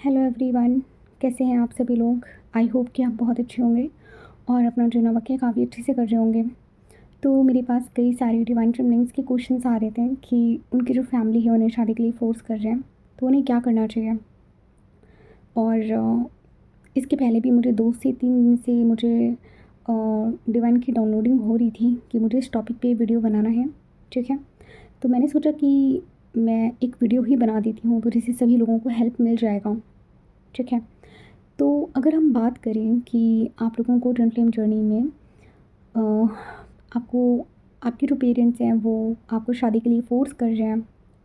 Hello everyone, कैसे हैं आप सभी लोग। आई होप कि आप बहुत अच्छे होंगे और अपना जो ना वाक़ई काफ़ी अच्छे से कर रहे होंगे। तो मेरे पास कई सारे डिवाइन ट्रिमलिंग्स के क्वेश्चंस आ रहे थे कि उनकी जो फैमिली है उन्हें शादी के लिए फ़ोर्स कर रहे हैं, तो उन्हें क्या करना चाहिए। और इसके पहले भी मुझे 2 से 3 दिन से मुझे डिवाइन की डाउनलोडिंग हो रही थी कि मुझे इस टॉपिक पे वीडियो बनाना है, ठीक है। तो मैंने सोचा कि मैं एक वीडियो ही बना देती हूँ, तो जिससे सभी लोगों को हेल्प मिल जाएगा, ठीक है। तो अगर हम बात करें कि आप लोगों को ट्विन फ्लेम जर्नी में अ, आपको आपके जो पेरेंट्स हैं वो आपको शादी के लिए फ़ोर्स कर रहे हैं,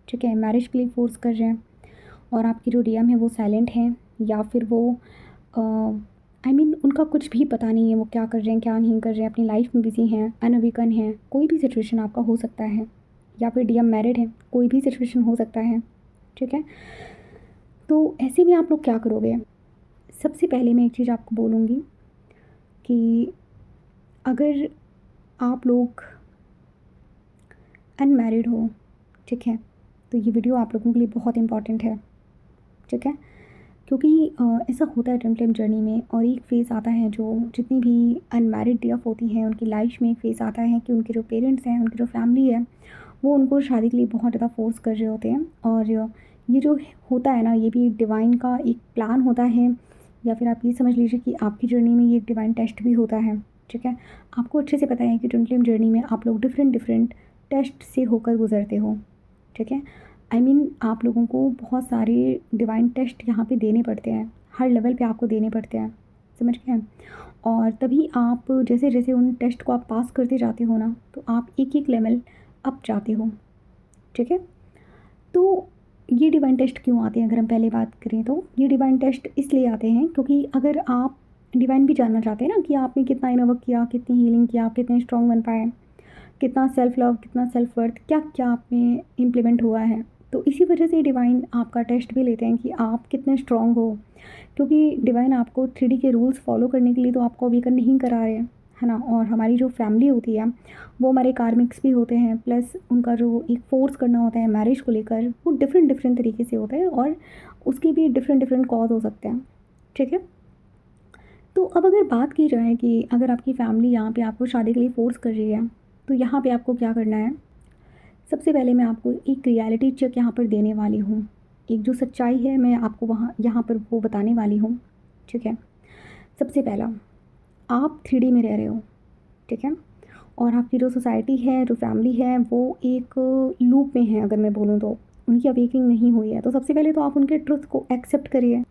ठीक है, मैरिज के लिए फ़ोर्स कर रहे हैं और आपकी जो डीएम है वो साइलेंट हैं या फिर वो उनका कुछ भी पता नहीं है वो क्या कर रहे हैं क्या नहीं कर रहे हैं, अपनी लाइफ में बिज़ी हैं, अनअवेकन हैं, कोई भी सिचुएशन आपका हो सकता है, या फिर डीएम मैरिड है, कोई भी सिचुएशन हो सकता है, ठीक है। तो ऐसे में आप लोग क्या करोगे। सबसे पहले मैं एक चीज़ आपको बोलूँगी कि अगर आप लोग अनमैरिड हो, ठीक है, तो ये वीडियो आप लोगों के लिए बहुत इम्पॉर्टेंट है, ठीक है। क्योंकि ऐसा होता है ट्विन फ्लेम जर्नी में, और एक फ़ेज़ आता है जो जितनी भी अनमैरिड डीएफ होती हैं उनकी लाइफ में एक फ़ेज़ आता है कि उनके जो पेरेंट्स हैं, उनकी जो फैमिली है, वो उनको शादी के लिए बहुत ज़्यादा फ़ोर्स कर रहे होते हैं। और ये जो होता है ना, ये भी डिवाइन का एक प्लान होता है, या फिर आप ये समझ लीजिए कि आपकी जर्नी में ये एक डिवाइन टेस्ट भी होता है, ठीक है। आपको अच्छे से पता है कि ट्विन फ्लेम जर्नी में आप लोग डिफरेंट टेस्ट से होकर गुजरते हो, ठीक है। आप लोगों को बहुत सारे डिवाइन टेस्ट यहाँ पे देने पड़ते हैं, हर लेवल पे आपको देने पड़ते हैं, समझ गए। और तभी आप जैसे जैसे उन टेस्ट को आप पास करते जाते हो ना, तो आप एक एक लेवल अप जाते हो, ठीक है। तो ये डिवाइन टेस्ट क्यों आते हैं, अगर हम पहले बात करें तो ये डिवाइन टेस्ट इसलिए आते हैं क्योंकि अगर आप डिवाइन भी जानना चाहते हैं ना कि आपने कितना इनर वर्क किया, कितनी हीलिंग किया, आप कितने स्ट्रॉन्ग बन पाए, कितना सेल्फ लव, कितना सेल्फ वर्थ, क्या क्या आप में इम्प्लीमेंट हुआ है। तो इसी वजह से डिवाइन आपका टेस्ट भी लेते हैं कि आप कितने स्ट्रॉन्ग हो, क्योंकि डिवाइन आपको 3D के रूल्स फॉलो करने के लिए तो आपको अवेकन नहीं करा रहे हैं, है ना। और हमारी जो फैमिली होती है वो हमारे कार्मिक्स भी होते हैं, प्लस उनका जो एक फ़ोर्स करना होता है मैरिज को लेकर वो डिफरेंट तरीके से होता है, और उसके भी डिफरेंट कॉज हो सकते हैं, ठीक है। तो अब अगर बात की जाए कि अगर आपकी फैमिली यहाँ पे आपको शादी के लिए फ़ोर्स कर रही है, तो यहाँ पे आपको क्या करना है। सबसे पहले मैं आपको एक रियलिटी चेक यहाँ पर देने वाली हूँ, एक जो सच्चाई है मैं आपको वहाँ यहाँ पर वो बताने वाली हूँ, ठीक है। सबसे पहला, आप 3D में रह रहे हो, ठीक है, और आपकी जो सोसाइटी है, जो फैमिली है, वो एक लूप में है, अगर मैं बोलूँ तो उनकी अवेकनिंग नहीं हुई है। तो सबसे पहले तो आप उनके ट्रुथ को एक्सेप्ट करिए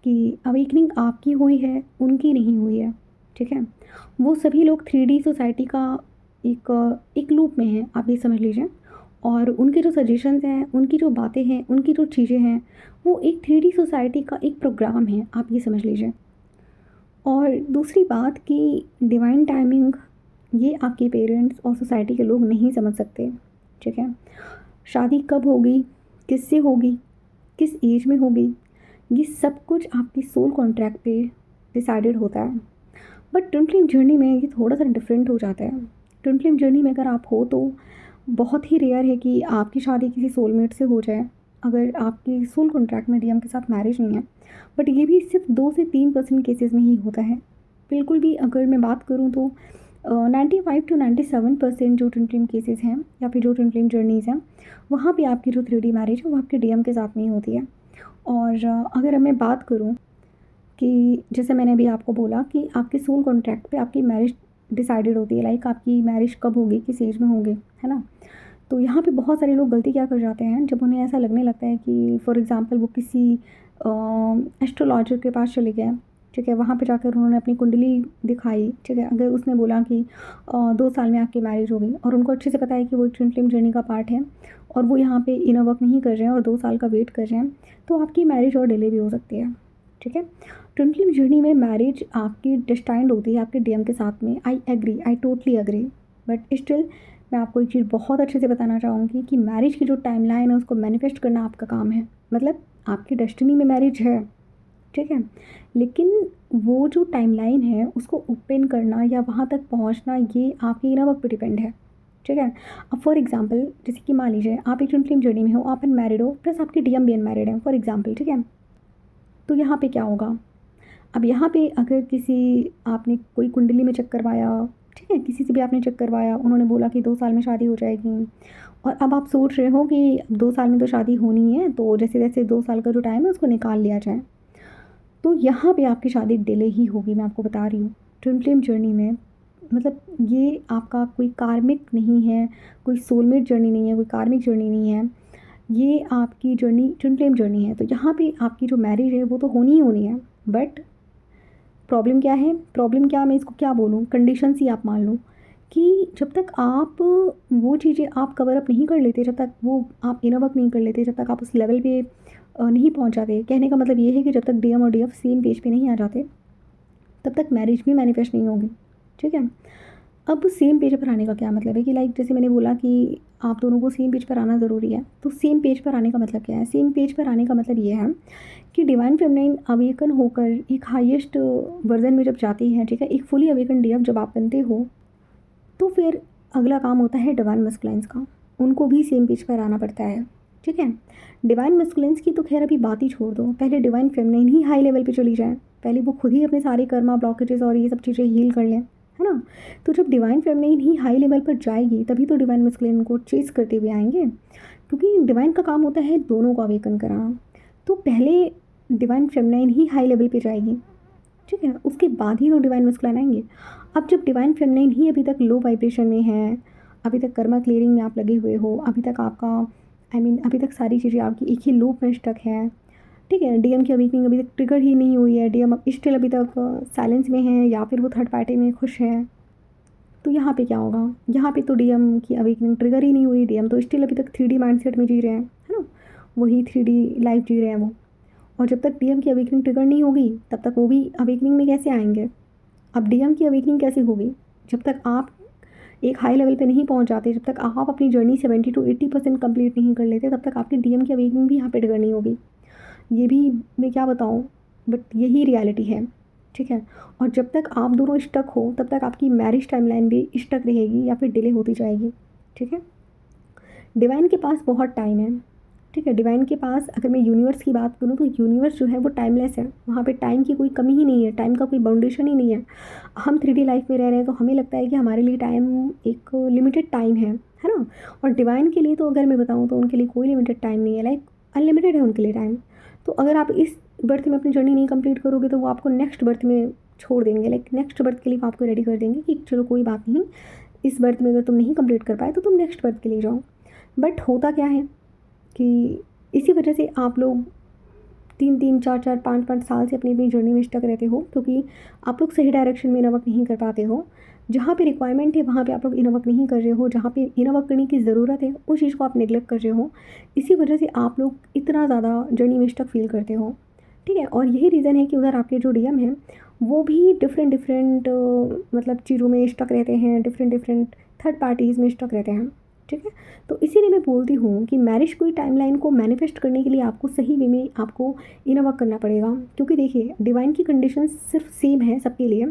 कि अवेकनिंग आपकी हुई है, उनकी नहीं हुई है, ठीक है। वो सभी लोग 3D सोसाइटी का एक लूप में हैं, आप ये समझ लीजिए। और उनके जो सजेशंस हैं, उनकी जो बातें हैं, उनकी जो चीज़ें हैं, वो एक 3D सोसाइटी का एक प्रोग्राम है, आप ये समझ लीजिए। और दूसरी बात कि डिवाइन टाइमिंग ये आपके पेरेंट्स और सोसाइटी के लोग नहीं समझ सकते, ठीक है। शादी कब होगी, किससे होगी, किस एज में होगी, ये सब कुछ आपकी सोल कॉन्ट्रैक्ट पे डिसाइडेड होता है। बट ट्विन फ्लेम जर्नी में ये थोड़ा सा डिफरेंट हो जाता है। ट्विन फ्लेम जर्नी में अगर आप हो तो बहुत ही रेयर है कि आपकी शादी किसी सोलमेट से हो जाए, अगर आपकी सोल कॉन्ट्रैक्ट में डीएम के साथ मैरिज नहीं है। बट ये भी सिर्फ 2 से 3% केसेस में ही होता है। बिल्कुल भी अगर मैं बात करूँ तो 95 to 97% जो ट्विन फ्लेम केसेस हैं या फिर जो ट्विन फ्लेम जर्नीज़ हैं, वहाँ पे आपकी जो 3D मैरिज है वो आपके डीएम के साथ नहीं होती है। और अगर मैं बात करूँ कि जैसे मैंने अभी आपको बोला कि आपके सोल कॉन्ट्रैक्ट पे आपकी मैरिज डिसाइडेड होती है, लाइक आपकी मैरिज कब होगी, किस एज में होगी, है ना। तो यहाँ पे बहुत सारे लोग गलती क्या कर जाते हैं, जब उन्हें ऐसा लगने लगता है कि फॉर एग्ज़ाम्पल वो किसी एस्ट्रोलॉजर के पास चले गए, ठीक है, वहाँ पे जाकर उन्होंने अपनी कुंडली दिखाई, ठीक है। अगर उसने बोला कि 2 साल में आपकी मैरिज होगी, और उनको अच्छे से पता है कि वो एक ट्विन फ्लेम जर्नी का पार्ट है और वो यहाँ पे इनर वर्क नहीं कर रहे हैं और 2 साल का वेट कर रहे हैं, तो आपकी मैरिज और डिले भी हो सकती है, ठीक है। ट्विन फ्लेम जर्नी में मैरिज आपकी डिस्टाइंड होती है आपके डीएम के साथ में, I agree, I totally agree. But still मैं आपको एक चीज़ बहुत अच्छे से बताना चाहूँगी कि मैरिज की जो टाइमलाइन है उसको मैनिफेस्ट करना आपका काम है। मतलब आपकी डेस्टिनी में मैरिज है, ठीक है, लेकिन वो जो टाइमलाइन है उसको ओपन करना या वहाँ तक पहुँचना ये आपके इनर वर्क पे डिपेंड है, ठीक है। अब फॉर एग्जांपल जैसे कि मान लीजिए आप एक ट्विन फ्लेम जर्नी में हो, आप अनमैरिड हो, प्लस आपके डीएम भी अनमैरिड है, फॉर एग्जांपल, ठीक है। तो यहाँ पे क्या होगा, अब यहाँ पे अगर किसी आपने कोई कुंडली में चेक करवाया, ठीक है, किसी से भी आपने चेक करवाया, उन्होंने बोला कि 2 साल में शादी हो जाएगी, और अब आप सोच रहे हो कि 2 साल में तो शादी होनी है, तो जैसे-जैसे 2 साल का जो टाइम है उसको निकाल लिया जाए। तो यहाँ पे आपकी शादी डिले ही होगी, मैं आपको बता रही हूँ। ट्विन फ्लेम जर्नी में मतलब ये आपका कोई कार्मिक नहीं है, कोई सोलमेट जर्नी नहीं है, कोई कार्मिक जर्नी नहीं है। ये आपकी जर्नी ट्विन फ्लेम जर्नी है। तो यहाँ पे आपकी जो मैरिज है वो तो होनी ही होनी है, बट प्रॉब्लम क्या है, प्रॉब्लम क्या, मैं इसको क्या बोलूँ, कंडीशंस ही आप मान लो कि जब तक आप वो चीज़ें आप कवर अप नहीं कर लेते, जब तक वो आप इनर वर्क नहीं कर लेते, जब तक आप उस लेवल पे नहीं पहुँच जाते, कहने का मतलब ये है कि जब तक डीएम और डीएफ सेम पेज पे नहीं आ जाते, तब तक मैरिज भी मैनिफेस्ट नहीं होगी, ठीक है। अब सेम पेज पर आने का क्या मतलब है कि लाइक जैसे मैंने बोला कि आप दोनों को सेम पेज पर आना ज़रूरी है, तो सेम पेज पर आने का मतलब क्या है, सेम पेज पर आने का मतलब ये है कि डिवाइन फेमिनाइन अवेकन होकर एक हाईएस्ट वर्जन में जब जाती है, ठीक है, एक फुली अवेकन डीएफ जब आप बनते हो, तो फिर अगला काम होता है डिवाइन मस्कुलिन्स का, उनको भी सेम पेज पर आना पड़ता है, ठीक है। डिवाइन मस्कुलिन्स की तो खैर अभी बात ही छोड़ दो, पहले डिवाइन फेमिनाइन ही हाई लेवल पे चली जाए, पहले वो खुद ही अपने सारे कर्मा ब्लॉकेजेस और ये सब चीज़ें हील कर लें, है ना। तो जब डिवाइन फेमिनाइन ही हाई लेवल पर जाएगी तभी तो डिवाइन मस्कुलिन को चेस करते हुए आएंगे, क्योंकि डिवाइन का काम होता है दोनों को अवेकन कराना। तो पहले डिवाइन फेमिनाइन ही हाई लेवल पे जाएगी, ठीक है, उसके बाद ही तो डिवाइन मस्कुलिन आएंगे। अब जब डिवाइन फेमिनाइन ही अभी तक लो वाइब्रेशन में है, अभी तक कर्मा क्लियरिंग में आप लगे हुए हो, अभी तक आपका अभी तक सारी चीज़ें आपकी एक ही लूप में स्टक है, ठीक है, डीएम की अवेकनिंग अभी तक ट्रिगर ही नहीं हुई है, डीएम स्टिल अभी तक साइलेंस में है या फिर वो थर्ड पार्टी में खुश है, तो यहाँ पे क्या होगा, यहाँ पे तो डीएम की अवेकनिंग ट्रिगर ही नहीं हुई, डीएम तो स्टिल अभी तक 3D माइंडसेट में जी रहे हैं, है ना, वही 3D लाइफ जी रहे हैं वो। और जब तक डीएम की अवेकनिंग ट्रिगर नहीं होगी तब तक वो भी अवेकनिंग में कैसे आएंगे। अब डीएम की अवेकनिंग कैसे होगी, जब तक आप एक हाई लेवल पे नहीं पहुंच जाते, जब तक आप अपनी जर्नी 70 to 80% कंप्लीट नहीं कर लेते, तब तक आपकी डीएम की अवेकनिंग भी यहाँ पे ट्रिगर नहीं होगी। ये भी मैं क्या बताऊँ, बट यही रियलिटी है, ठीक है। और जब तक आप दोनों स्टक हो तब तक आपकी मैरिज टाइमलाइन भी स्टक रहेगी या फिर डिले होती जाएगी, ठीक है। डिवाइन के पास बहुत टाइम है, ठीक है, डिवाइन के पास अगर मैं यूनिवर्स की बात करूँ तो यूनिवर्स जो है वो टाइमलेस है, वहाँ पे टाइम की कोई कमी ही नहीं है, टाइम का कोई बाउंडेशन ही नहीं है। हम 3D लाइफ में रह रहे हैं तो हमें लगता है कि हमारे लिए टाइम एक लिमिटेड टाइम है ना। और डिवाइन के लिए तो अगर मैं बताऊँ तो उनके लिए कोई लिमिटेड टाइम नहीं है, लाइक अनलिमिटेड है उनके लिए टाइम। तो अगर आप इस बर्थ में अपनी जर्नी नहीं कंप्लीट करोगे तो वो आपको नेक्स्ट बर्थ में छोड़ देंगे, लाइक नेक्स्ट बर्थ के लिए वो आपको रेडी कर देंगे कि चलो कोई बात नहीं, इस बर्थ में अगर तुम नहीं कंप्लीट कर पाए तो तुम नेक्स्ट बर्थ के लिए जाओ। बट होता क्या है कि इसी वजह से आप लोग 3-3, 4-4, 5-5 साल से अपनी अपनी जर्नी में स्टक रहते हो, क्योंकि आप लोग सही डायरेक्शन में इनर वर्क नहीं कर पाते हो। जहाँ पे रिक्वायरमेंट है वहाँ पे आप लोग इनर वर्क नहीं कर रहे हो, जहाँ पे इनर वर्क करने की ज़रूरत है उस चीज़ को आप नेगलेक्ट कर रहे हो। इसी वजह से आप लोग इतना ज़्यादा जर्नी में स्टक फील करते हो, ठीक है। और यही रीज़न है कि उधर आपके जो डीएम हैं वो भी डिफरेंट मतलब चीज़ों में स्टक रहते हैं, डिफरेंट थर्ड पार्टीज़ में स्टक रहते हैं, ठीक है। तो इसीलिए मैं बोलती हूँ कि मैरिज कोई टाइमलाइन को मैनिफेस्ट करने के लिए आपको सही वे में आपको इनर वर्क करना पड़ेगा, क्योंकि देखिए डिवाइन की कंडीशन सिर्फ सेम है सबके लिए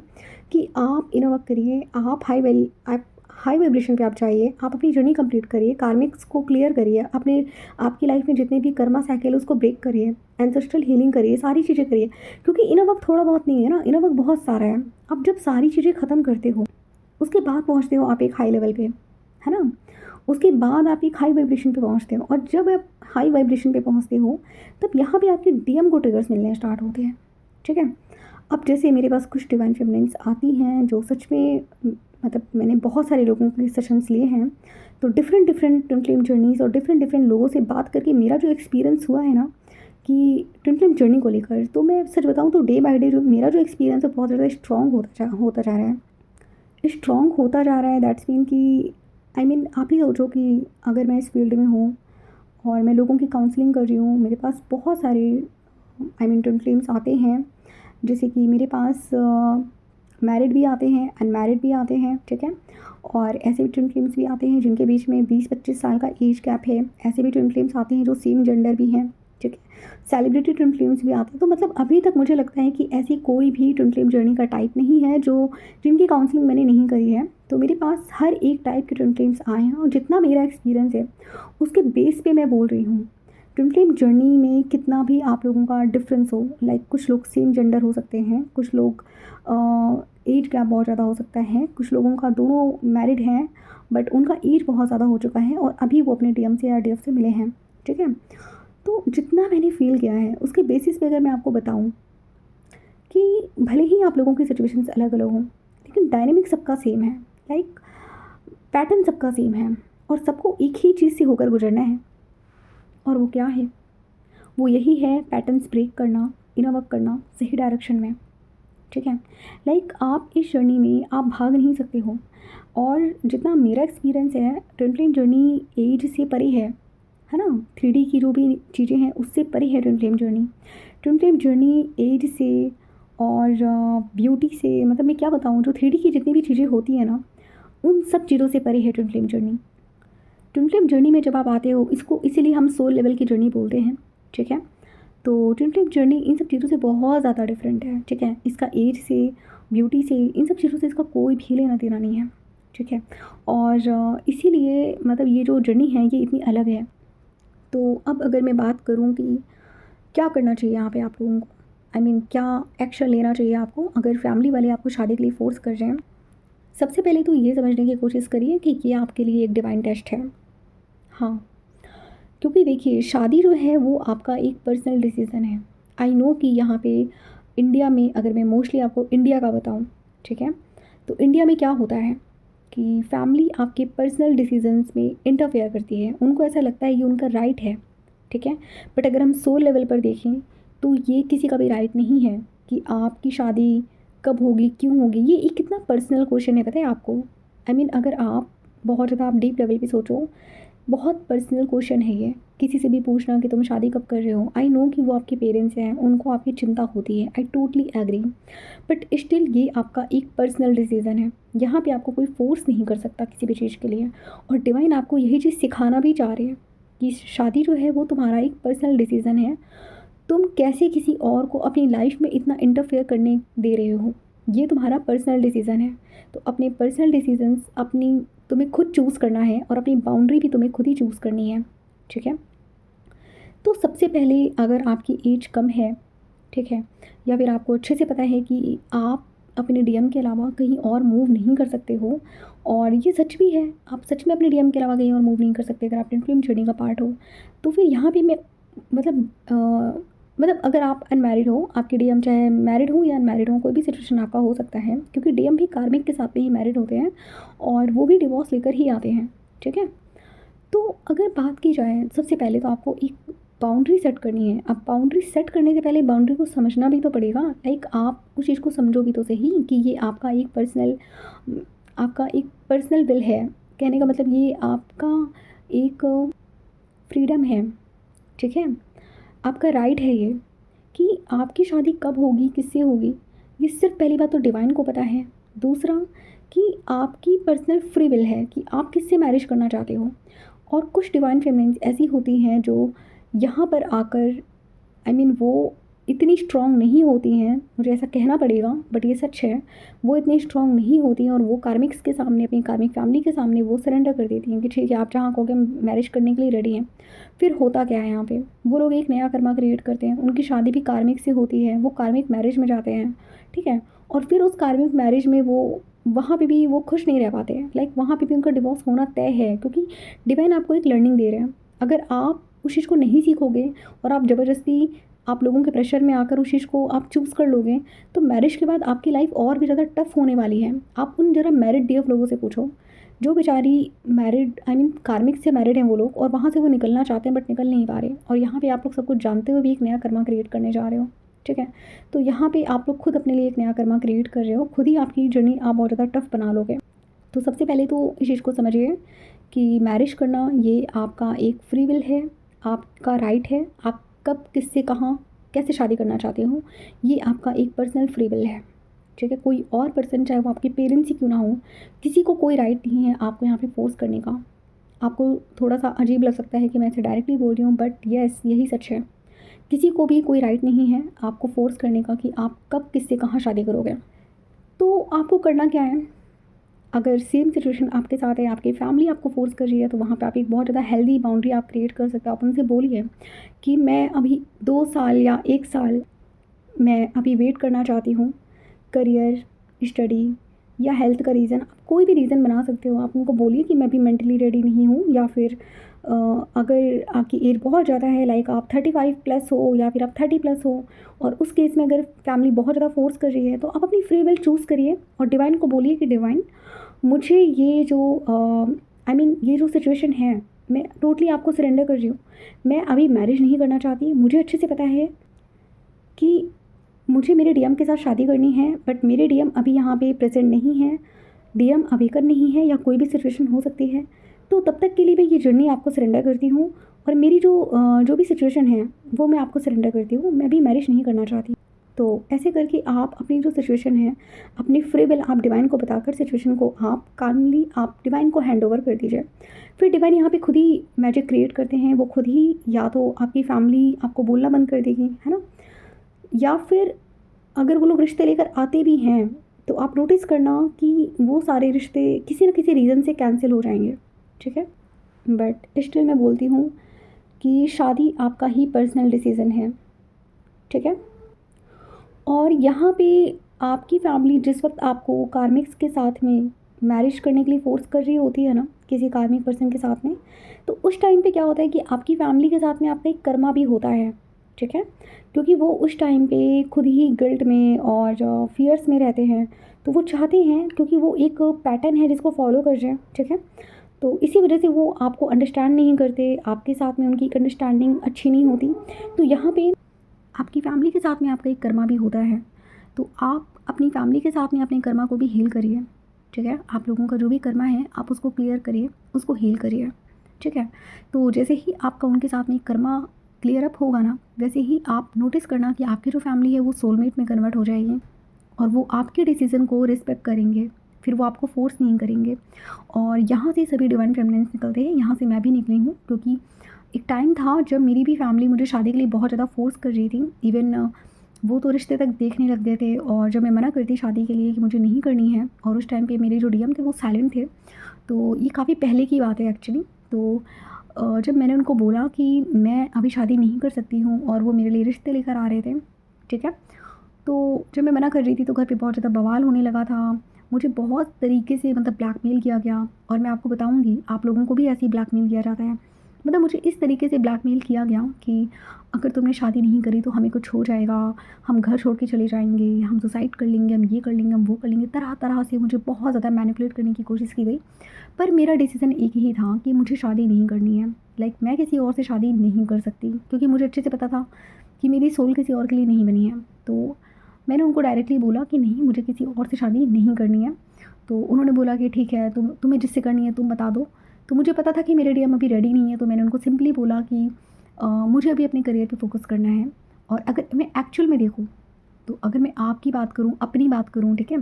कि आप इनर वर्क करिए, आप हाई वाइब्रेशन पे आप जाइए, आप अपनी जर्नी कंप्लीट करिए, कार्मिक्स को क्लियर करिए, अपने आपकी लाइफ में जितने भी कर्मा साइकिल है उसको ब्रेक करिए, एंसेस्ट्रल हीलिंग करिए, सारी चीज़ें करिए, क्योंकि इनर वर्क थोड़ा बहुत नहीं है ना, इनर वर्क बहुत सारा है। अब जब सारी चीज़ें ख़त्म करते हो उसके बाद पहुँचते हो आप एक हाई लेवल पे, है ना, उसके बाद आप एक हाई वाइब्रेशन पे पहुँचते हो, और जब आप हाई वाइब्रेशन पे पहुँचते हो तब यहाँ पे आपके डीएम को ट्रिगर्स मिलने स्टार्ट होते हैं, ठीक है। अब जैसे मेरे पास कुछ डिवाइन फेमिनिन्स आती हैं जो सच में मतलब मैंने बहुत सारे लोगों के सेशंस लिए हैं, तो डिफरेंट ट्विन फ्लेम जर्नीज़ और डिफरेंट लोगों से बात करके मेरा जो एक्सपीरियंस हुआ है ना कि ट्विन फ्लेम जर्नी को लेकर, तो मैं सच बताऊँ तो डे बाय डे जो मेरा जो एक्सपीरियंस है बहुत ज़्यादा स्ट्रॉन्ग होता जा रहा है, स्ट्रॉन्ग होता जा रहा है। दैट्स मीन कि आप ही सोचो कि अगर मैं इस फील्ड में हूँ और मैं लोगों की काउंसलिंग कर रही हूँ, मेरे पास बहुत सारे ट्विन फ्लेम्स आते हैं, जैसे कि मेरे पास मैरिड भी आते हैं, अनमैरिड भी आते हैं, ठीक है, और ऐसे भी ट्विन फ्लेम्स भी आते हैं जिनके बीच में 20-25 साल का एज गैप है, ऐसे भी ट्विन फ्लेम्स आते हैं जो सेम जेंडर भी हैं, ठीक है, सेलिब्रिटी ट्विन फ्लेम्स भी आते हैं। तो मतलब अभी तक मुझे लगता है कि ऐसी कोई भी ट्विन फ्लेम जर्नी का टाइप नहीं है जिनकी काउंसलिंग मैंने नहीं करी है। तो मेरे पास हर एक टाइप के ट्विन फ्लेम्स आए हैं, और जितना मेरा एक्सपीरियंस है उसके बेस पे मैं बोल रही हूँ ट्विन फ्लेम जर्नी में कितना भी आप लोगों का डिफरेंस हो, लाइक कुछ लोग सेम जेंडर हो सकते हैं, कुछ लोग एज गैप बहुत ज़्यादा हो सकता है, कुछ लोगों का दोनों मैरिड हैं बट उनका एज बहुत ज़्यादा हो चुका है और अभी वो अपने डीएम से या डीएफ से मिले हैं, ठीक है। तो जितना मैंने फील किया है उसके बेसिस पे अगर मैं आपको बताऊं कि भले ही आप लोगों की सिचुएशंस अलग अलग हों लेकिन डायनेमिक सबका सेम है, लाइक पैटर्न सबका सेम है और सबको एक ही चीज़ से होकर गुजरना है। और वो क्या है? वो यही है पैटर्न्स ब्रेक करना, इनर वर्क करना सही डायरेक्शन में, ठीक है। लाइक आप इस जर्नी में आप भाग नहीं सकते हो। और जितना मेरा एक्सपीरियंस है, ट्विन फ्लेम जर्नी एज से परे है ना, 3D की जो भी चीज़ें हैं उससे परे है twin flame journey. Twin flame journey age से और ब्यूटी से, मतलब मैं क्या बताऊँ, जो 3D की जितनी भी चीज़ें होती हैं ना उन सब चीज़ों से परे है twin flame journey. Twin flame journey में जब आप आते हो, इसको इसीलिए हम सोल लेवल की जर्नी बोलते हैं, ठीक है। तो ट्विन फ्लेम जर्नी इन सब चीज़ों से बहुत ज़्यादा डिफरेंट है, ठीक है। इसका एज से, ब्यूटी से, इन सब चीज़ों से इसका कोई भी लेना देना नहीं है, ठीक है। और इसीलिए मतलब ये जो जर्नी है ये इतनी अलग है। तो अब अगर मैं बात करूँ कि क्या करना चाहिए यहाँ पे आप लोगों को, आई मीन क्या एक्शन लेना चाहिए आपको अगर फैमिली वाले आपको शादी के लिए फ़ोर्स कर रहे हैं। सबसे पहले तो ये समझने की कोशिश करिए कि ये आपके लिए एक डिवाइन टेस्ट है। हाँ, क्योंकि देखिए शादी जो है वो आपका एक पर्सनल डिसीज़न है। आई नो कि यहाँ पे इंडिया में, अगर मैं मोस्टली आपको इंडिया का बताऊँ, ठीक है, तो इंडिया में क्या होता है कि फैमिली आपके पर्सनल डिसीजंस में इंटरफेयर करती है, उनको ऐसा लगता है ये उनका राइट है, ठीक है। बट अगर हम सोल लेवल पर देखें तो ये किसी का भी राइट नहीं है कि आपकी शादी कब होगी, क्यों होगी। ये एक कितना पर्सनल क्वेश्चन है, पता है आपको। आई मीन अगर आप बहुत ज़्यादा आप डीप लेवल पे सोचो, बहुत पर्सनल क्वेश्चन है ये। किसी से भी पूछना कि तुम शादी कब कर रहे हो, आई नो कि वो आपके पेरेंट्स हैं, उनको आपकी चिंता होती है, I totally agree, but still ये आपका एक पर्सनल डिसीज़न है। यहाँ पे आपको कोई फोर्स नहीं कर सकता किसी भी चीज़ के लिए। और डिवाइन आपको यही चीज़ सिखाना भी चाह रहे हैं कि शादी जो है वो तुम्हारा एक पर्सनल डिसीज़न है। तुम कैसे किसी और को अपनी लाइफ में इतना इंटरफेयर करने दे रहे हो, ये तुम्हारा पर्सनल डिसीज़न है। तो अपने पर्सनल डिसीजंस अपनी तुम्हें खुद चूज़ करना है और अपनी बाउंड्री भी तुम्हें खुद ही चूज़ करनी है, ठीक है। तो सबसे पहले अगर आपकी एज कम है, ठीक है, या फिर आपको अच्छे से पता है कि आप अपने डीएम के अलावा कहीं और मूव नहीं कर सकते हो, और ये सच भी है, आप सच में अपने डीएम के अलावा कहीं और मूव नहीं कर सकते अगर आप ट्विन फ्लेम जर्नी का पार्ट हो। तो फिर यहाँ पे मैं मतलब अगर आप अनमैरिड हो, आपके डीएम चाहे मैरिड हो या अनमैरिड हो, कोई भी सिचुएशन आपका हो सकता है, क्योंकि डीएम भी कार्मिक के साथ में ही मैरिड होते हैं और वो भी डिवोर्स लेकर ही आते हैं, ठीक है। तो अगर बात की जाए, सबसे पहले तो आपको एक बाउंड्री सेट करनी है। अब बाउंड्री सेट करने से पहले बाउंड्री को समझना भी तो पड़ेगा। लाइक आप उस चीज़ को समझो भी तो सही कि ये आपका एक पर्सनल विल है। कहने का मतलब ये आपका एक फ्रीडम है, ठीक है, आपका राइट है ये कि आपकी शादी कब होगी, किससे होगी, ये सिर्फ पहली बात तो डिवाइन को पता है। दूसरा कि आपकी पर्सनल फ्री विल है कि आप किससे मैरिज करना चाहते हो। और कुछ डिवाइन फेमिनिन्स ऐसी होती हैं जो यहाँ पर आकर, आई मीन वो इतनी स्ट्रॉन्ग नहीं होती हैं, मुझे ऐसा कहना पड़ेगा बट ये सच है, वो इतनी स्ट्रॉन्ग नहीं होती हैं और वो कार्मिक्स के सामने, अपनी कार्मिक फैमिली के सामने वो सरेंडर कर देती हैं कि ठीक है आप जहाँ कहोगे मैरिज करने के लिए रेडी हैं। फिर होता क्या है यहाँ पे, वो लोग एक नया कर्मा क्रिएट करते हैं, उनकी शादी भी कार्मिक से होती है, वो कार्मिक मैरिज में जाते हैं, ठीक है। और फिर उस कार्मिक मैरिज में वो वहाँ पे भी वो खुश नहीं रह पाते हैं। लाइक वहाँ पे भी उनका डिवोर्स होना तय है, क्योंकि डिवाइन आपको एक लर्निंग दे रहे हैं। अगर आप उस चीज़ को नहीं सीखोगे और आप ज़बरदस्ती आप लोगों के प्रेशर में आकर उस चीज़ को आप चूज़ कर लोगे, तो मैरिज के बाद आपकी लाइफ और भी ज़्यादा टफ होने वाली है। आप उन ज़रा मैरिड डीएफ लोगों से पूछो, जो बेचारी मैरिड, आई मीन कार्मिक से मैरिड हैं वो लोग, और वहाँ से वो निकलना चाहते हैं बट निकल नहीं पा रहे, और यहाँ पे आप लोग सब कुछ जानते हुए भी एक नया कर्मा क्रिएट करने जा रहे हो, ठीक है। तो यहाँ पे आप लोग खुद अपने लिए एक नया कर्मा क्रिएट कर रहे हो, खुद ही आपकी जर्नी आप बहुत ज़्यादा टफ बना लोगे। तो सबसे पहले तो इस चीज़ को समझिए कि मैरिज करना ये आपका एक फ्री विल है, आपका राइट है। आप कब, किससे, कहाँ, कैसे शादी करना चाहते हो, ये आपका एक पर्सनल फ्री विल है, ठीक है। कोई और पर्सन, चाहे वो आपके पेरेंट्स ही क्यों ना हो, किसी को कोई राइट नहीं है आपको यहाँ पे फोर्स करने का। आपको थोड़ा सा अजीब लग सकता है कि मैं इसे डायरेक्टली बोल रही हूँ, बट यस यही सच है। किसी को भी कोई राइट नहीं है आपको फोर्स करने का कि आप कब, किससे, कहाँ शादी करोगे। तो आपको करना क्या है, अगर सेम सिचुएशन आपके साथ है, आपकी फैमिली आपको फोर्स कर रही है, तो वहाँ पे आप एक बहुत ज़्यादा हेल्दी बाउंड्री आप क्रिएट कर सकते हो। आप उनसे बोलिए कि मैं अभी 2 साल या 1 साल मैं अभी वेट करना चाहती हूँ, करियर, स्टडी या हेल्थ का रीज़न, आप कोई भी रीज़न बना सकते हो। आप उनको बोलिए कि मैं अभी मेंटली रेडी नहीं हूँ, या फिर अगर आपकी एज बहुत ज़्यादा है, लाइक आप 35 प्लस हो या फिर आप 30 प्लस हो, और उस केस में अगर फैमिली बहुत ज़्यादा फोर्स कर रही है, तो आप अपनी फ्री विल चूज़ करिए और डिवाइन को बोलिए कि डिवाइन, मुझे ये जो ये जो सिचुएशन है, मैं टोटली आपको सरेंडर कर रही हूँ। मैं अभी मैरिज नहीं करना चाहती, मुझे अच्छे से पता है कि मुझे मेरे डीएम के साथ शादी करनी है, बट मेरे डीएम अभी यहाँ पे प्रेजेंट नहीं है, डीएम अवेकन नहीं है, या कोई भी सिचुएशन हो सकती है। तो तब तक के लिए मैं ये जर्नी आपको सरेंडर करती हूँ, और मेरी जो भी सिचुएशन है वो मैं आपको सरेंडर करती हूँ। मैं भी मैरिज नहीं करना चाहती। तो ऐसे करके आप अपनी जो सिचुएशन है, अपनी फ्री विल आप डिवाइन को बताकर सिचुएशन को आप कामली आप डिवाइन को हैंड ओवर कर दीजिए। फिर डिवाइन यहाँ पे खुद ही मैजिक क्रिएट करते हैं। वो खुद ही या तो आपकी फैमिली आपको बोलना बंद कर देगी, है ना, या फिर अगर वो लोग रिश्ते लेकर आते भी हैं, तो आप नोटिस करना कि वो सारे रिश्ते किसी न किसी रीज़न से कैंसिल हो जाएंगे, ठीक है। बट स्टिल मैं बोलती हूँ कि शादी आपका ही पर्सनल डिसीज़न है, ठीक है। और यहाँ पे आपकी फैमिली जिस वक्त आपको कार्मिक्स के साथ में मैरिज करने के लिए फ़ोर्स कर रही होती है ना, किसी कार्मिक पर्सन के साथ में, तो उस टाइम पे क्या होता है कि आपकी फैमिली के साथ में आपका एक कर्मा भी होता है, ठीक है। क्योंकि वो उस टाइम पे खुद ही गिल्ट में और फियर्स में रहते हैं, तो वो चाहते हैं, क्योंकि वो एक पैटर्न है जिसको फॉलो कर रहे हैं, ठीक है। तो इसी वजह से वो आपको अंडरस्टैंड नहीं करते, आपके साथ में उनकी अंडरस्टैंडिंग अच्छी नहीं होती। तो यहाँ पे आपकी फैमिली के साथ में आपका एक कर्मा भी होता है, तो आप अपनी फैमिली के साथ में अपने कर्मा को भी हील करिए, ठीक है। आप लोगों का जो भी कर्मा है आप उसको क्लियर करिए, उसको हील करिए, ठीक है। तो जैसे ही आपका उनके साथ में कर्मा क्लियर अप होगा ना, वैसे ही आप नोटिस करना कि आपकी जो फैमिली है वो सोलमेट में कन्वर्ट हो जाएगी, और वो आपके डिसीज़न को रिस्पेक्ट करेंगे, फिर वो आपको फोर्स नहीं करेंगे। और यहाँ से सभी डिवाइन फेमिनिन्स निकलते हैं, यहाँ से मैं भी निकली हूँ, क्योंकि एक टाइम था जब मेरी भी फैमिली मुझे शादी के लिए बहुत ज़्यादा फोर्स कर रही थी। इवन वो तो रिश्ते तक देखने लग गए थे, और जब मैं मना करती शादी के लिए कि मुझे नहीं करनी है, और उस टाइम पे मेरे जो डीएम थे वो साइलेंट थे। तो ये काफ़ी पहले की बात है एक्चुअली। तो जब मैंने उनको बोला कि मैं अभी शादी नहीं कर सकती हूँ, और वो मेरे लिए रिश्ते लेकर आ रहे थे, ठीक है, तो जब मैं मना कर रही थी तो घर पे बहुत ज़्यादा बवाल होने लगा था। मुझे बहुत तरीके से मतलब ब्लैकमेल किया गया, और मैं आपको बताऊँगी आप लोगों को भी ऐसे ही ब्लैकमेल किया जाता है। मतलब मुझे इस तरीके से ब्लैकमेल किया गया कि अगर तुमने शादी नहीं करी तो हमें कुछ हो जाएगा, हम घर छोड़ के चले जाएंगे, हम सुसाइड कर लेंगे, हम ये कर लेंगे, हम वो कर लेंगे। तरह तरह से मुझे बहुत ज़्यादा मैनिपुलेट करने की कोशिश की गई। पर मेरा डिसीज़न एक ही था कि मुझे शादी नहीं करनी है। लाइक मैं किसी और से शादी नहीं कर सकती, क्योंकि मुझे अच्छे से पता था कि मेरी सोल किसी और के लिए नहीं बनी है। तो मैंने उनको डायरेक्टली बोला कि नहीं, मुझे किसी और से शादी नहीं करनी है। तो उन्होंने बोला कि ठीक है, तुम्हें जिससे करनी है तुम बता दो। तो मुझे पता था कि मेरे डीएम अभी रेडी नहीं है, तो मैंने उनको सिंपली बोला कि मुझे अभी अपने करियर पे फोकस करना है। और अगर मैं एक्चुअल में देखूँ, तो अगर मैं आपकी बात करूँ, अपनी बात करूँ, ठीक है,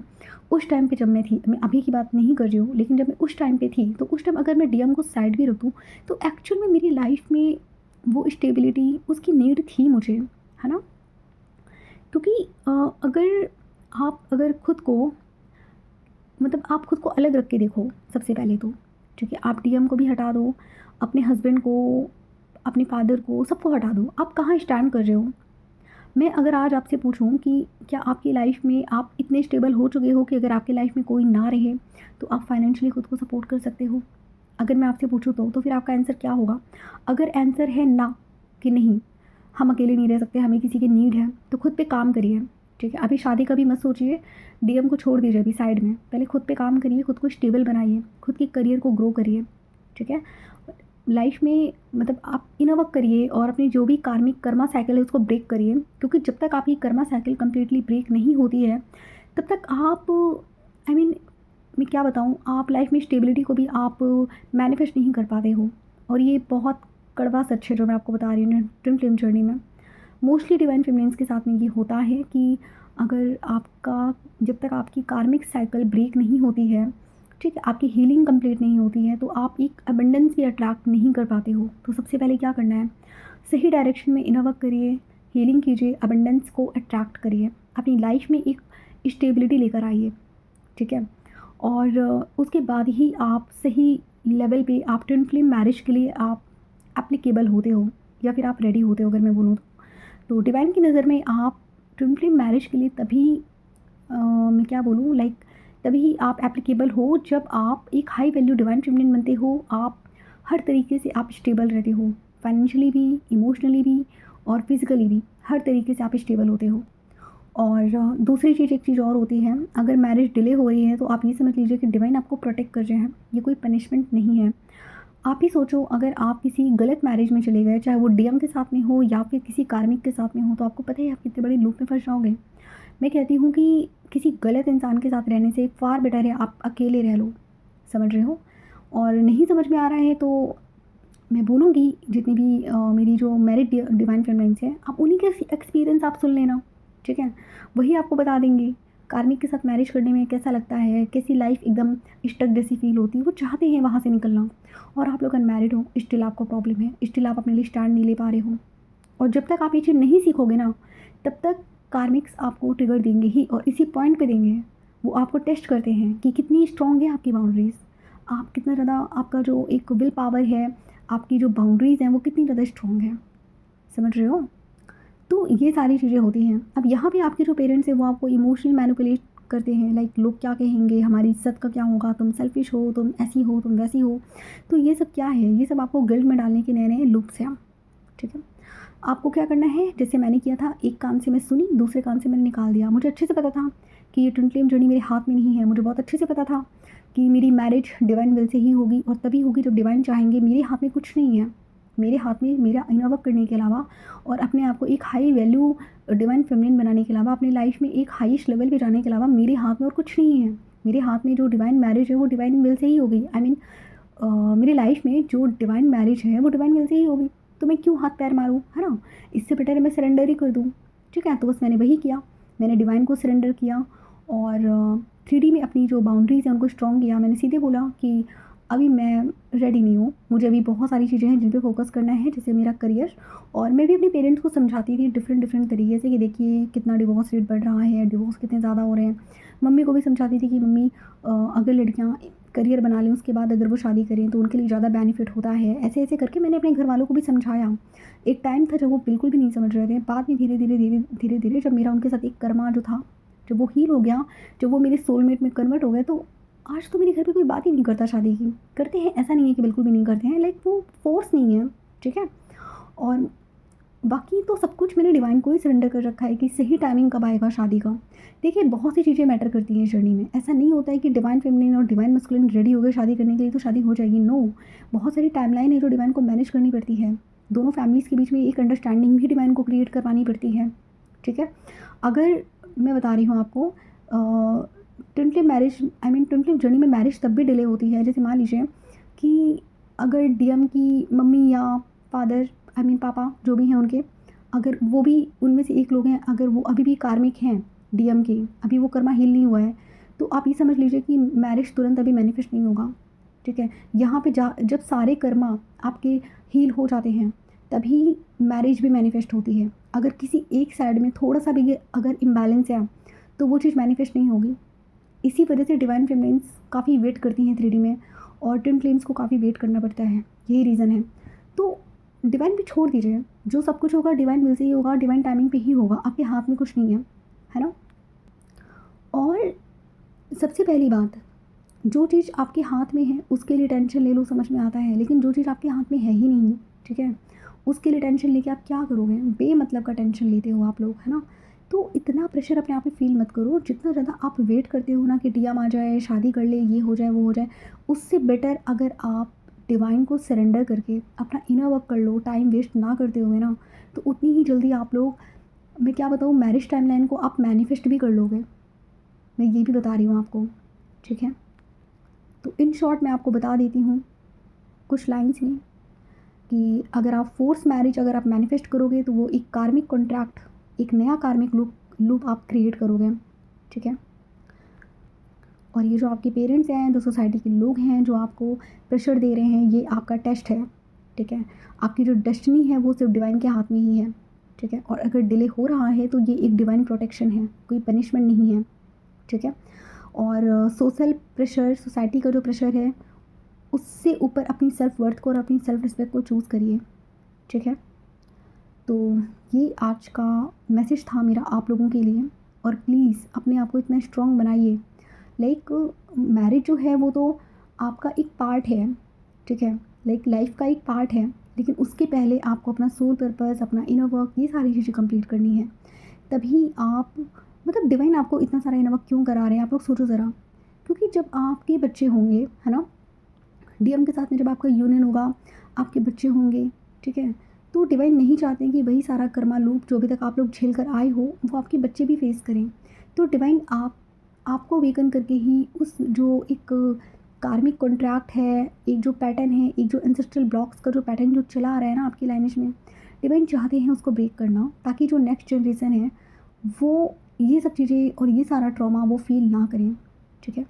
उस टाइम पे जब मैं थी, मैं अभी की बात नहीं कर रही हूँ, लेकिन जब मैं उस टाइम पे थी, तो उस टाइम अगर मैं डीएम को साइड भी रखूँ, तो एक्चुअल में मेरी लाइफ में वो स्टेबिलिटी उसकी नीड थी मुझे, है ना। क्योंकि अगर खुद को मतलब आप खुद को अलग रख के देखो सबसे पहले तो, ठीक है। आप डीएम को भी हटा दो, अपने हस्बैंड को, अपने फादर को, सबको हटा दो। आप कहाँ स्टैंड कर रहे हो? मैं अगर आज आपसे पूछूं कि क्या आपकी लाइफ में आप इतने स्टेबल हो चुके हो कि अगर आपकी लाइफ में कोई ना रहे तो आप फाइनेंशियली खुद को सपोर्ट कर सकते हो? अगर मैं आपसे पूछूं तो फिर आपका आंसर क्या होगा? अगर आंसर है ना, कि नहीं, हम अकेले नहीं रह सकते, हमें किसी की नीड है, तो खुद पे काम करिए, ठीक है। अभी शादी का भी मत सोचिए, डीएम को छोड़ दीजिए अभी साइड में, पहले खुद पे काम करिए, खुद को स्टेबल बनाइए, खुद के करियर को ग्रो करिए, ठीक है। लाइफ में मतलब आप इनर वर्क करिए, और अपनी जो भी कार्मिक कर्मा साइकिल है उसको ब्रेक करिए, क्योंकि जब तक आपकी कर्मा साइकिल कम्प्लीटली ब्रेक नहीं होती है, तब तक आप मैं क्या बताऊँ, आप लाइफ में स्टेबिलिटी को भी आप मैनिफेस्ट नहीं कर पाते हो। और ये बहुत कड़वा सच है जो मैं आपको बता रही हूँ ट्विन फ्लेम जर्नी में। मोस्टली डिवाइन फेमिनिन्स के साथ में ये होता है कि अगर आपका जब तक आपकी कार्मिक साइकिल ब्रेक नहीं होती है, ठीक है, आपकी हीलिंग कंप्लीट नहीं होती है, तो आप एक अबंडेंस भी अट्रैक्ट नहीं कर पाते हो। तो सबसे पहले क्या करना है, सही डायरेक्शन में इनर वर्क करिए, हीलिंग कीजिए, अबंडेंस को अट्रैक्ट करिए, अपनी लाइफ में एक स्टेबिलिटी लेकर आइए, ठीक है। और उसके बाद ही आप सही लेवल पे आप ट्विन फ्लेम मैरिज के लिए आप एप्लीकेबल होते हो या फिर आप रेडी होते हो अगर मैं बोलूँ तो डिवाइन की नज़र में आप ट्विन फ्लेम मैरिज के लिए तभी मैं क्या बोलूँ लाइक तभी आप एप्लीकेबल हो जब आप एक हाई वैल्यू डिवाइन फेमिनिन बनते हो। आप हर तरीके से आप स्टेबल रहते हो, फाइनेंशियली भी, इमोशनली भी और फिज़िकली भी, हर तरीके से आप स्टेबल होते हो। और दूसरी चीज़, एक चीज़ और होती है, अगर मैरिज डिले हो रही है तो आप ये समझ लीजिए कि डिवाइन आपको प्रोटेक्ट कर रहे हैं, ये कोई पनिशमेंट नहीं है। आप ही सोचो, अगर आप किसी गलत मैरिज में चले गए, चाहे वो डीएम के साथ में हो या फिर किसी कार्मिक के साथ में हो, तो आपको पता है आप कितने बड़े लूप में फंस जाओगे। मैं कहती हूँ कि किसी गलत इंसान के साथ रहने से फार बेटर है आप अकेले रह लो, समझ रहे हो। और नहीं समझ में आ रहा है तो मैं बोलूँगी जितनी भी मेरी जो मैरिड डिवाइन फेमिनिन्स हैं, आप उन्हीं के एक्सपीरियंस आप सुन लेना, ठीक है। वही आपको बता देंगे कार्मिक के साथ मैरिज करने में कैसा लगता है, कैसी लाइफ एकदम स्टक जैसी फील होती है। वो चाहते हैं वहाँ से निकलना, और आप लोग अनमैरिड हो, स्टिल आपको प्रॉब्लम है, स्टिल आप अपने लिए स्टैंड नहीं ले पा रहे हो। और जब तक आप ये चीज़ नहीं सीखोगे ना, तब तक कार्मिक्स आपको ट्रिगर देंगे ही, और इसी पॉइंट पे देंगे। वो आपको टेस्ट करते हैं कि कितनी स्ट्रॉन्ग है आपकी बाउंड्रीज़, आप कितना ज़्यादा, आपका जो एक विल पावर है, आपकी जो बाउंड्रीज़ हैं वो कितनी ज़्यादा स्ट्रॉन्ग है, समझ रहे हो। तो ये सारी चीज़ें होती हैं। अब यहाँ पे आपके जो पेरेंट्स हैं वो आपको इमोशनली मैनिपुलेट करते हैं, लाइक लोग क्या कहेंगे, हमारी इज्जत का क्या होगा, तुम सेल्फिश हो, तुम ऐसी हो, तुम वैसी हो। तो ये सब क्या है, ये सब आपको गिल्ट में डालने के नए नए लूप्स हैं, ठीक है। आपको क्या करना है, जैसे मैंने किया था, एक कान से मैं सुनी, दूसरे कान से मैंने निकाल दिया। मुझे अच्छे से पता था कि ये ट्विन फ्लेम जर्नी मेरे हाथ में नहीं है। मुझे बहुत अच्छे से पता था कि मेरी मैरिज डिवाइन विल से ही होगी, और तभी होगी जब डिवाइन चाहेंगे। मेरे हाथ में कुछ नहीं है, मेरे हाथ में मेरा इनर वर्क करने के अलावा और अपने आप को एक हाई वैल्यू डिवाइन फेमिनिन बनाने के अलावा, अपनी लाइफ में एक हाईएस्ट लेवल पे जाने के अलावा मेरे हाथ में और कुछ नहीं है। मेरे हाथ में जो डिवाइन मैरिज है वो डिवाइन विल से ही होगी। आई मीन मेरी लाइफ में जो डिवाइन मैरिज है वो डिवाइन विल से ही होगी। तो मैं क्यों हाथ पैर मारूँ, है ना। इससे बेटर है मैं सरेंडर ही कर दूँ, ठीक है। तो बस मैंने वही किया, मैंने डिवाइन को सरेंडर किया, और 3D में अपनी जो बाउंड्रीज़ हैं उनको स्ट्रॉन्ग किया। मैंने सीधे बोला कि अभी मैं रेडी नहीं हूँ, मुझे अभी बहुत सारी चीज़ें हैं जिन पे फोकस करना है, जैसे मेरा करियर। और मैं भी अपने पेरेंट्स को समझाती थी डिफरेंट तरीके से कि देखिए कितना डिवोर्स रेट बढ़ रहा है, डिवोर्स कितने ज़्यादा हो रहे हैं। मम्मी को भी समझाती थी कि मम्मी अगर लड़कियाँ करियर बना लें उसके बाद अगर वो शादी करें तो उनके लिए ज़्यादा बेनिफिट होता है। ऐसे ऐसे करके मैंने अपने घर वालों को भी समझाया। एक टाइम था जब वो बिल्कुल भी नहीं समझ रहे थे। बाद में धीरे धीरे जब मेरा उनके साथ एक कर्मा जो था, जब वो हील हो गया, जब वो मेरे सोलमेट में कन्वर्ट हो गए, तो आज तो मेरे घर पे कोई बात ही नहीं करता शादी की। करते हैं, ऐसा नहीं है कि बिल्कुल भी नहीं करते हैं, लाइक वो फोर्स नहीं है, ठीक है। और बाकी तो सब कुछ मैंने डिवाइन को ही सरेंडर कर रखा है कि सही टाइमिंग कब आएगा शादी का। देखिए बहुत सी चीज़ें मैटर करती हैं इस जर्नी में। ऐसा नहीं होता है कि डिवाइन फेमिनिन और डिवाइन मस्कुलिन रेडी हो गए शादी करने के लिए तो शादी हो जाएगी, नो। बहुत सारी टाइमलाइन है जो डिवाइन को मैनेज करनी पड़ती है। दोनों फैमिलीज़ के बीच में एक अंडरस्टैंडिंग भी डिवाइन को क्रिएट करवानी पड़ती है, ठीक है। अगर मैं बता रही हूँ आपको twin flame marriage, I mean twin flame journey में मैरिज तब भी डिले होती है, जैसे मान लीजिए कि अगर डीएम की मम्मी या फादर, आई मीन पापा जो भी हैं उनके, अगर वो भी उनमें से एक लोग हैं, अगर वो अभी भी कार्मिक हैं डीएम के, अभी वो कर्मा हील नहीं हुआ है, तो आप ये समझ लीजिए कि मैरिज तुरंत अभी मैनिफेस्ट नहीं होगा, ठीक है। यहाँ पे जब सारे कर्मा आपके हील हो जाते हैं तभी मैरिज भी मैनिफेस्ट होती है। अगर किसी एक साइड में थोड़ा सा भी अगर इम्बैलेंस है तो वो चीज़ मैनिफेस्ट नहीं होगी। इसी वजह से डिवाइन फेमिनिन्स काफ़ी वेट करती हैं 3D में, और ट्विन फ्लेम्स को काफ़ी वेट करना पड़ता है, यही रीज़न है। तो डिवाइन पे छोड़ दीजिए, जो सब कुछ होगा डिवाइन विल से ही होगा, डिवाइन टाइमिंग पे ही होगा, आपके हाथ में कुछ नहीं है ना। और सबसे पहली बात, जो चीज़ आपके हाथ में है उसके लिए टेंशन ले लो, समझ में आता है, लेकिन जो चीज़ आपके हाथ में है ही नहीं, ठीक है, उसके लिए टेंशन लेके आप क्या करोगे। बेमतलब का टेंशन लेते हो आप लोग, है ना। तो इतना प्रेशर अपने आप पे फील मत करो। जितना ज़्यादा आप वेट करते हो ना कि डीएम आ जाए, शादी कर ले, ये हो जाए वो हो जाए, उससे बेटर अगर आप डिवाइन को सरेंडर करके अपना इनर वर्क कर लो, टाइम वेस्ट ना करते हुए ना, तो उतनी ही जल्दी आप लोग, मैं क्या बताऊँ, मैरिज टाइमलाइन को आप मैनिफेस्ट भी कर लोगे। मैं ये भी बता रही हूँ आपको, ठीक है। तो इन शॉर्ट मैं आपको बता देती हूँ कुछ लाइन्स में कि अगर आप फोर्स मैरिज अगर आप मैनिफेस्ट करोगे तो वो एक कार्मिक कॉन्ट्रैक्ट, एक नया कार्मिक लूप आप क्रिएट करोगे, ठीक है। और ये जो आपके पेरेंट्स हैं, जो सोसाइटी के लोग हैं जो आपको प्रेशर दे रहे हैं, ये आपका टेस्ट है, ठीक है। आपकी जो डेस्टिनी है वो सिर्फ डिवाइन के हाथ में ही है, ठीक है। और अगर डिले हो रहा है तो ये एक डिवाइन प्रोटेक्शन है, कोई पनिशमेंट नहीं है, ठीक है। और सोशल प्रेशर, सोसाइटी का जो प्रेशर है, उससे ऊपर अपनी सेल्फ वर्थ को और अपनी सेल्फ रिस्पेक्ट को चूज़ करिए, ठीक है। तो ये आज का मैसेज था मेरा आप लोगों के लिए। और प्लीज़ अपने आप को इतना स्ट्रॉन्ग बनाइए। लाइक मैरिज जो है वो तो आपका एक पार्ट है, ठीक है, लाइक लाइफ का एक पार्ट है, लेकिन उसके पहले आपको अपना सोल पर्पस, अपना इनर वर्क, ये सारी चीज़ें कंप्लीट करनी है। तभी आप, मतलब डिवाइन आपको इतना सारा इनर वर्क क्यों करा रहे हैं, आप लोग सोचो ज़रा। क्योंकि जब आपके बच्चे होंगे, है ना, डीएम के साथ में जब आपका यूनियन होगा, आपके बच्चे होंगे, ठीक है, तो डिवाइन नहीं चाहते कि वही सारा कर्मा लूप जो अभी तक आप लोग झेल कर आए हो वो आपके बच्चे भी फेस करें। तो डिवाइन आपको वेकन करके ही उस जो एक कार्मिक कॉन्ट्रैक्ट है, एक जो पैटर्न है, एक जो एंसेस्ट्रल ब्लॉक्स का जो पैटर्न जो चला आ रहा है ना आपकी लाइनेज में, डिवाइन चाहते हैं उसको ब्रेक करना, ताकि जो नेक्स्ट जनरेशन है वो ये सब चीज़ें और ये सारा ट्रॉमा वो फील ना करें, ठीक है।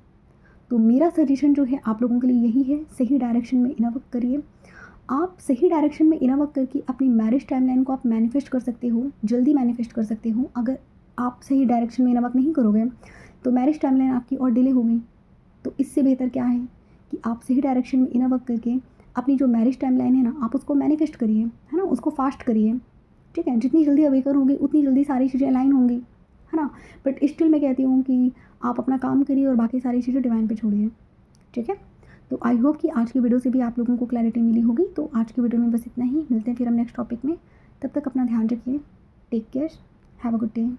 तो मेरा सजेशन जो है आप लोगों के लिए यही है, सही डायरेक्शन में इनर वर्क करिए। आप सही डायरेक्शन में इनर वर्क करके अपनी मैरिज टाइमलाइन को आप मैनिफेस्ट कर सकते हो, जल्दी मैनिफेस्ट कर सकते हो। अगर आप सही डायरेक्शन में इनर वर्क नहीं करोगे तो मैरिज टाइमलाइन आपकी और डिले होगी। तो इससे बेहतर क्या है कि आप सही डायरेक्शन में इनर वर्क करके अपनी जो मैरिज टाइमलाइन है ना, आप उसको मैनिफेस्ट करिए, है ना, उसको फास्ट करिए, ठीक है। जितनी जल्दी अवेकर होंगे उतनी जल्दी सारी चीज़ें अलाइन होंगी, है ना। बट स्टिल मैं कहती हूँ कि आप अपना काम करिए और बाकी सारी चीज़ें डिवाइन पे छोड़िए, ठीक है। तो आई होप कि आज की वीडियो से भी आप लोगों को क्लैरिटी मिली होगी। तो आज की वीडियो में बस इतना ही, मिलते हैं फिर हम नेक्स्ट टॉपिक में। तब तक अपना ध्यान रखिए, take care, have a good day.